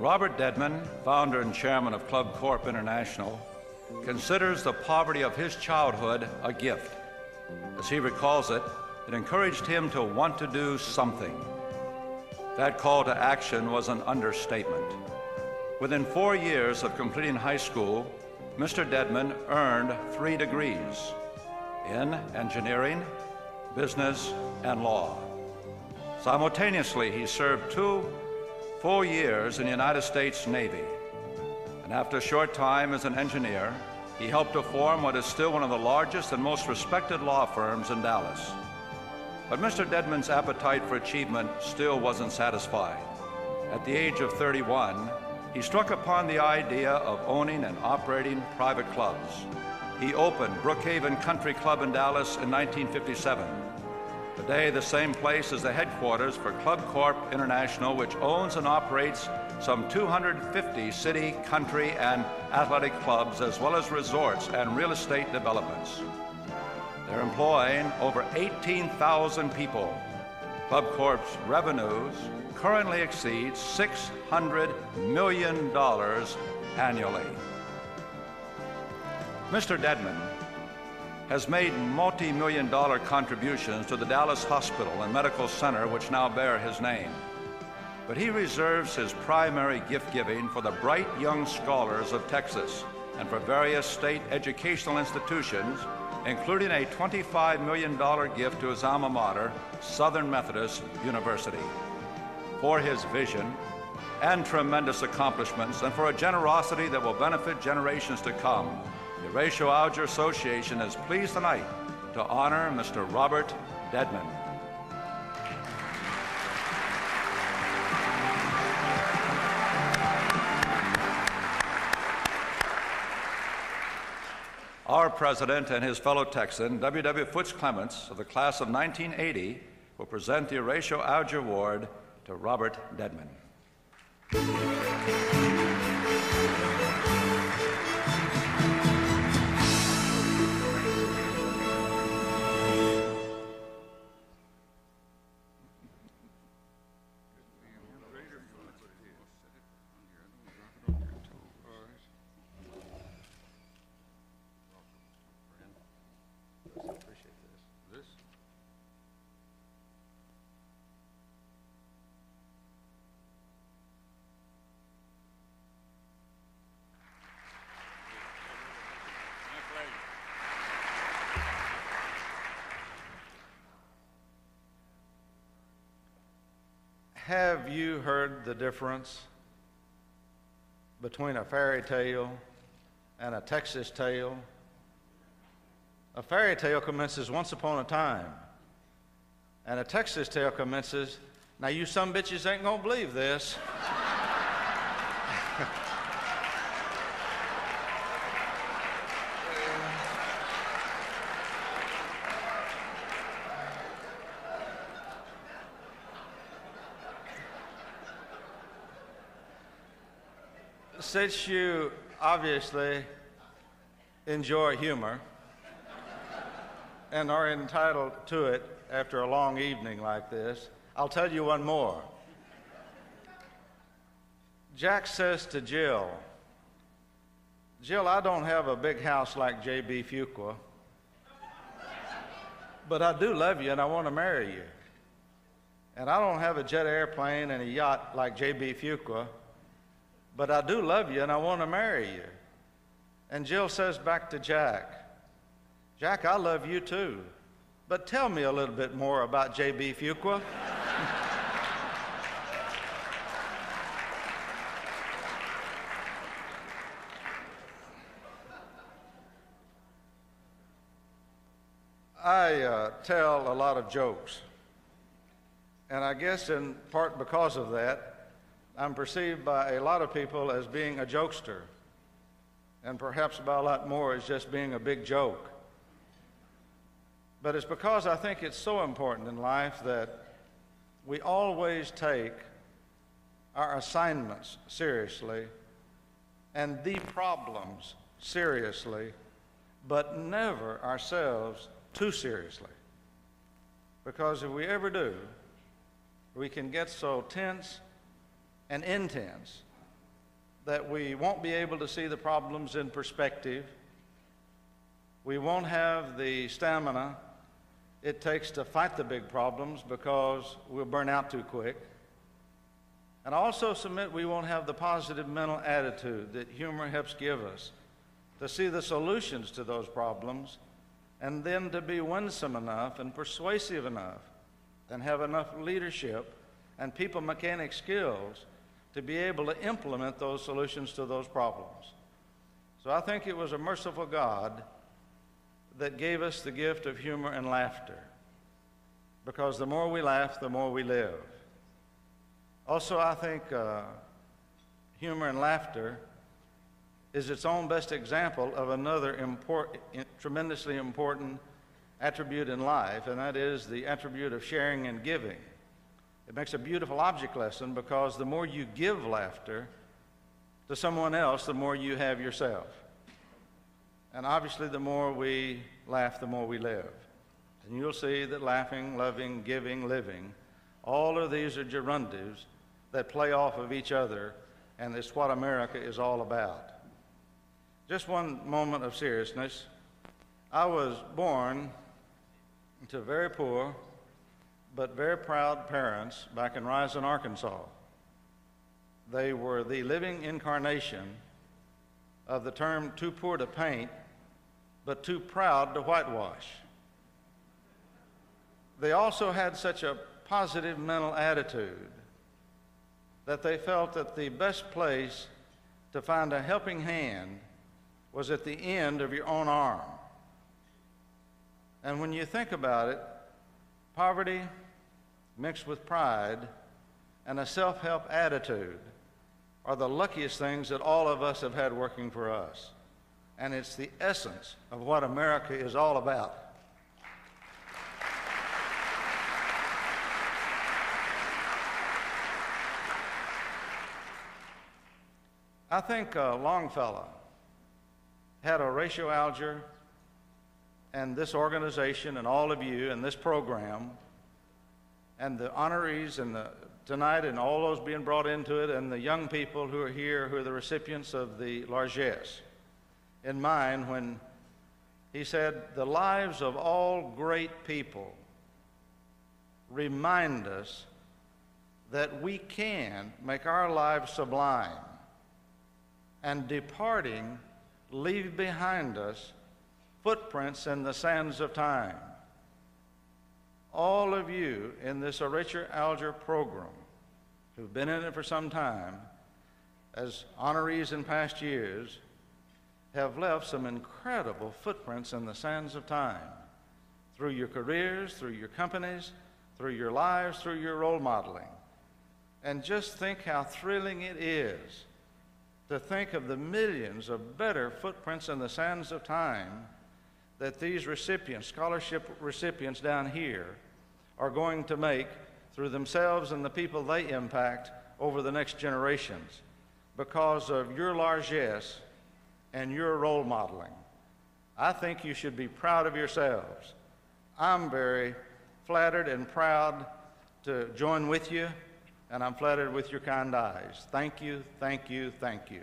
Robert Dedman, founder and chairman of Club Corp International, considers the poverty of his childhood a gift. As he recalls it, it encouraged him to want to do something. That call to action was an understatement. Within 4 years of completing high school, Mr. Dedman earned 3 degrees in engineering, business, and law. Simultaneously, he served 2 full years in the United States Navy. And after a short time as an engineer, he helped to form what is still one of the largest and most respected law firms in Dallas. But Mr. Dedman's appetite for achievement still wasn't satisfied. At the age of 31, he struck upon the idea of owning and operating private clubs. He opened Brookhaven Country Club in Dallas in 1957. Today, the same place is the headquarters for Club Corp International, which owns and operates some 250 city, country, and athletic clubs, as well as resorts and real estate developments. They're employing over 18,000 people. Club Corp's revenues currently exceed $600 million annually. Mr. Dedman has made multi-million-dollar contributions to the Dallas Hospital and Medical Center, which now bear his name. But he reserves his primary gift-giving for the bright young scholars of Texas and for various state educational institutions, including a $25 million gift to his alma mater, Southern Methodist University. For his vision and tremendous accomplishments, and for a generosity that will benefit generations to come, the Horatio Alger Association is pleased tonight to honor Mr. Robert Dedman. Our president and his fellow Texan, W.W. Foots Clements, of the class of 1980, will present the Horatio Alger Award to Robert Dedman. Have you heard the difference between a fairy tale and a Texas tale? A fairy tale commences once upon a time, and a Texas tale commences, now you some bitches ain't gonna believe this. Since you obviously enjoy humor and are entitled to it after a long evening like this, I'll tell you one more. Jack says to Jill, Jill, I don't have a big house like J.B. Fuqua, but I do love you and I want to marry you. And I don't have a jet airplane and a yacht like J.B. Fuqua, but I do love you and I want to marry you. And Jill says back to Jack, Jack, I love you too, but tell me a little bit more about J.B. Fuqua. I tell a lot of jokes, and I guess in part because of that, I'm perceived by a lot of people as being a jokester, and perhaps by a lot more as just being a big joke. But it's because I think it's so important in life that we always take our assignments seriously and the problems seriously, but never ourselves too seriously. Because if we ever do, we can get so tense and intense that we won't be able to see the problems in perspective. We won't have the stamina it takes to fight the big problems because we'll burn out too quick. And I also submit we won't have the positive mental attitude that humor helps give us to see the solutions to those problems, and then to be winsome enough and persuasive enough and have enough leadership and people mechanic skills to be able to implement those solutions to those problems. So I think it was a merciful God that gave us the gift of humor and laughter, because the more we laugh, the more we live. Also, I think humor and laughter is its own best example of another tremendously important attribute in life, and that is the attribute of sharing and giving. It makes a beautiful object lesson, because the more you give laughter to someone else, the more you have yourself. And obviously, the more we laugh, the more we live. And you'll see that laughing, loving, giving, living, all of these are gerundives that play off of each other, and it's what America is all about. Just one moment of seriousness. I was born to very poor but very proud parents back in Rising, Arkansas. They were the living incarnation of the term too poor to paint, but too proud to whitewash. They also had such a positive mental attitude that they felt that the best place to find a helping hand was at the end of your own arm. And when you think about it, poverty mixed with pride and a self-help attitude are the luckiest things that all of us have had working for us. And it's the essence of what America is all about. I think Longfellow had Horatio Alger and this organization and all of you and this program and the honorees and tonight and all those being brought into it and the young people who are here who are the recipients of the largesse in mind when he said, "The lives of all great people remind us that we can make our lives sublime, and departing, leave behind us footprints in the sands of time." All of you in this Horatio Alger program who've been in it for some time, as honorees in past years, have left some incredible footprints in the sands of time through your careers, through your companies, through your lives, through your role modeling. And just think how thrilling it is to think of the millions of better footprints in the sands of time that these recipients, scholarship recipients down here, are going to make through themselves and the people they impact over the next generations because of your largesse and your role modeling. I think you should be proud of yourselves. I'm very flattered and proud to join with you, and I'm flattered with your kind eyes. Thank you, thank you, thank you.